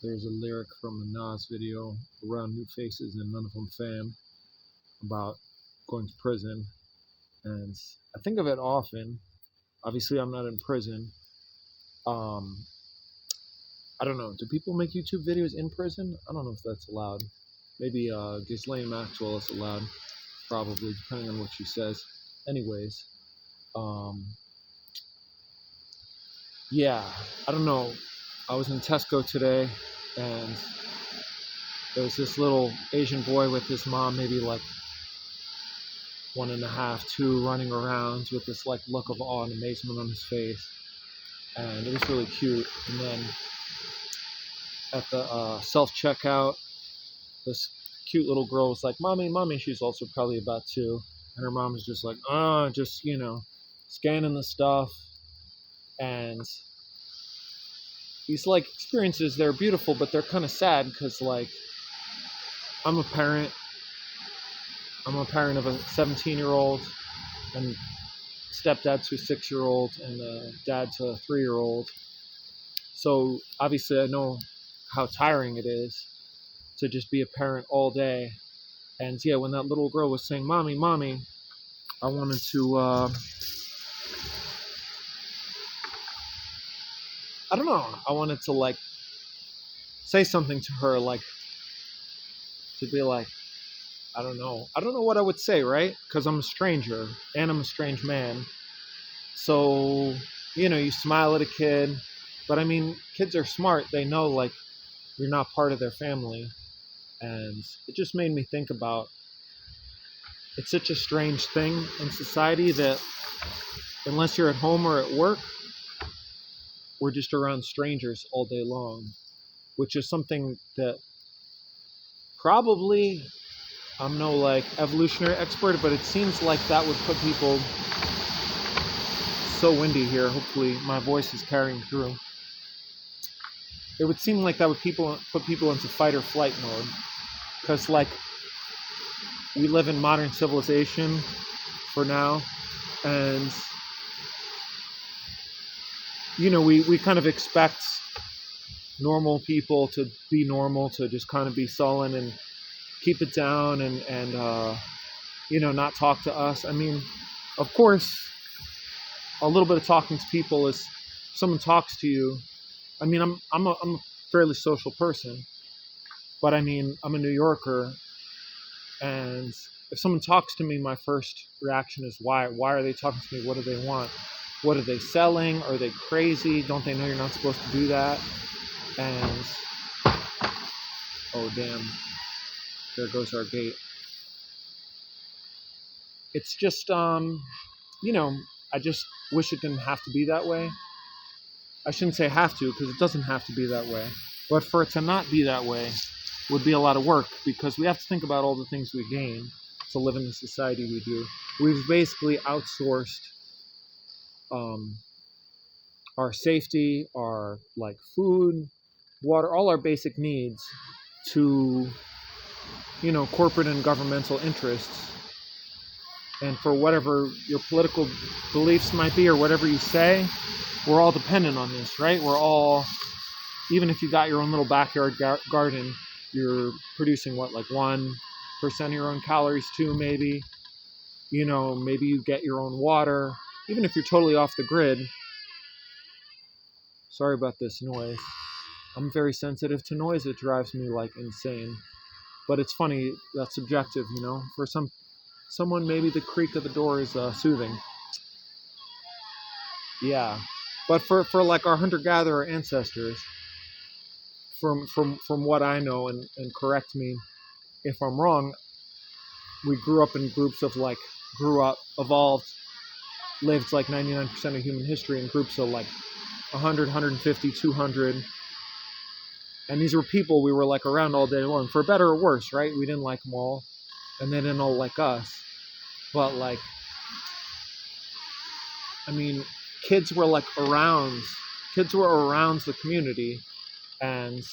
There's a lyric from a Nas video, Around New Faces and None of Them Fam, about going to prison. And I think of it often. Obviously, I'm not in prison. Um, I don't know. Do people make YouTube videos in prison? I don't know if that's allowed. Maybe Ghislaine Maxwell is allowed, probably, depending on what she says. Anyways, um, yeah, I don't know. I was in Tesco today, and there was this little Asian boy with his mom, maybe like 1.5, 2, running around with this like look of awe and amazement on his face, and it was really cute. And then at the self checkout, this cute little girl was like, "Mommy, mommy." She's also probably about 2, and her mom was just like, just scanning the stuff. And these like experiences, they're beautiful, but they're kind of sad because like I'm a parent. I'm a parent of a 17-year-old and stepdad to a 6-year-old and a dad to a 3-year-old. So obviously I know how tiring it is to just be a parent all day. And yeah, when that little girl was saying, "Mommy, mommy," I wanted to, I don't know, I wanted to like say something to her, like to be like, I don't know what I would say, right? Because I'm a stranger and I'm a strange man. So, you smile at a kid, but I mean, kids are smart. They know like you're not part of their family. And it just made me think about it's such a strange thing in society that unless you're at home or at work, we're just around strangers all day long, which is something that probably I'm no like evolutionary expert, but it seems like that would put people so windy here. Hopefully my voice is carrying through. It would seem like that would put people into fight or flight mode because like we live in modern civilization for now, and we kind of expect normal people to be normal, to just kind of be sullen and keep it down and not talk to us. I mean, of course, a little bit of talking to people is if someone talks to you. I mean, I'm a fairly social person, but I mean, I'm a New Yorker, and if someone talks to me, my first reaction is why? Why are they talking to me? What do they want? What are they selling? Are they crazy? Don't they know you're not supposed to do that? And oh damn, there goes our gate. It's just I just wish it didn't have to be that way. I shouldn't say have to, because it doesn't have to be that way. But for it to not be that way would be a lot of work, because we have to think about all the things we gain to live in the society we do. We've basically outsourced our safety, our like food, water, all our basic needs to corporate and governmental interests. And for whatever your political beliefs might be or whatever you say, we're all dependent on this, right? We're all, even if you got your own little backyard garden, you're producing what, like 1% of your own calories, 2 maybe. Maybe you get your own water. Even if you're totally off the grid. Sorry about this noise. I'm very sensitive to noise. It drives me like insane. But it's funny, that's subjective, For someone, maybe the creak of the door is soothing. Yeah. But for like our hunter-gatherer ancestors, from what I know, and correct me if I'm wrong, we grew up in groups of like, evolved, lived like 99% of human history in groups of like 100, 150, 200. And these were people we were like around all day long, for better or worse, right? We didn't like them all, and they didn't all like us. But like, I mean, kids were around the community, and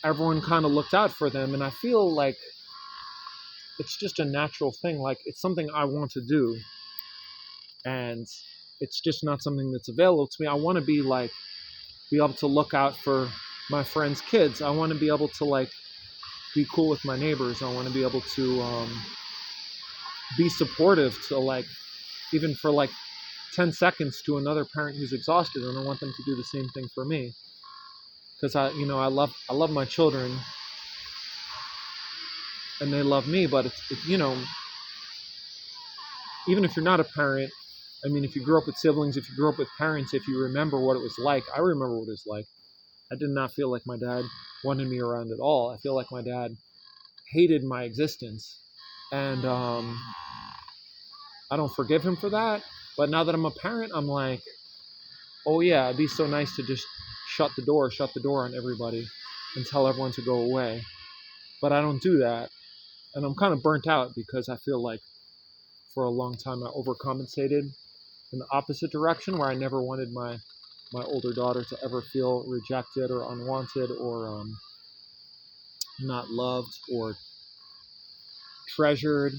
everyone kind of looked out for them. And I feel like it's just a natural thing. Like, it's something I want to do, and it's just not something that's available to me. I want to be able to look out for my friends' kids. I want to be able to like be cool with my neighbors. I want to be able to be supportive to like even for like 10 seconds to another parent who's exhausted, and I want them to do the same thing for me because I love my children and they love me, but it's even if you're not a parent, I mean, if you grew up with siblings, if you grew up with parents, if you remember what it was like, I remember what it was like. I did not feel like my dad wanted me around at all. I feel like my dad hated my existence, and I don't forgive him for that. But now that I'm a parent, I'm like, oh yeah, it'd be so nice to just shut the door on everybody, and tell everyone to go away. But I don't do that, and I'm kind of burnt out because I feel like for a long time I overcompensated in the opposite direction, where I never wanted my older daughter to ever feel rejected or unwanted or not loved or treasured.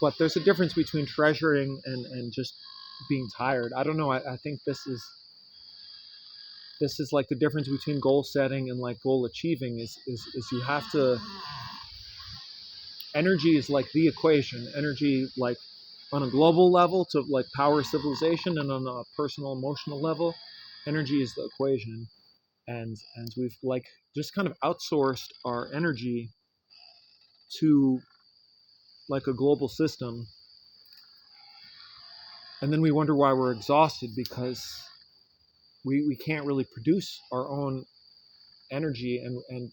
But there's a difference between treasuring and just being tired. I don't know. I think this is like the difference between goal setting and like goal achieving is you have to, energy is like the equation. Energy, like on a global level to like power civilization, and on a personal emotional level, energy is the equation. And we've like just kind of outsourced our energy to like a global system, and then we wonder why we're exhausted because we can't really produce our own energy. And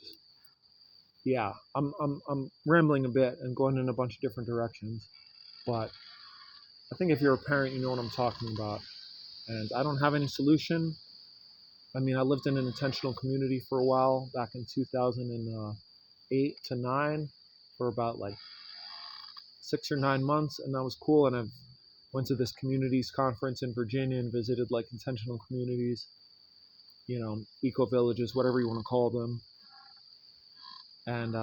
yeah, I'm rambling a bit and going in a bunch of different directions, but I think if you're a parent, you know what I'm talking about. And I don't have any solution. I mean, I lived in an intentional community for a while back in 2008 to 9 for about like 6 or 9 months, and that was cool. And I've went to this communities conference in Virginia and visited like intentional communities, eco villages, whatever you want to call them. And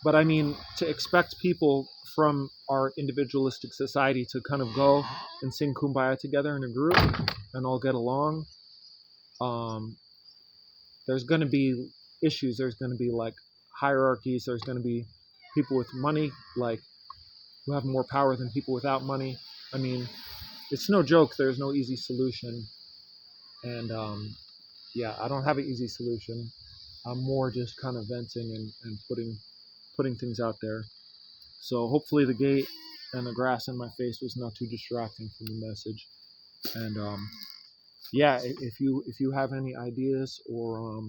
but I mean, to expect people from our individualistic society to kind of go and sing Kumbaya together in a group and all get along, um, there's going to be issues. There's going to be like hierarchies. There's going to be people with money, like who have more power than people without money. I mean, it's no joke. There's no easy solution. And yeah, I don't have an easy solution. I'm more just kind of venting and putting things out there. So hopefully the gate and the grass in my face was not too distracting from the message. And yeah, if you have any ideas or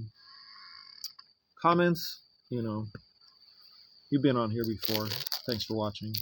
comments, you've been on here before. Thanks for watching.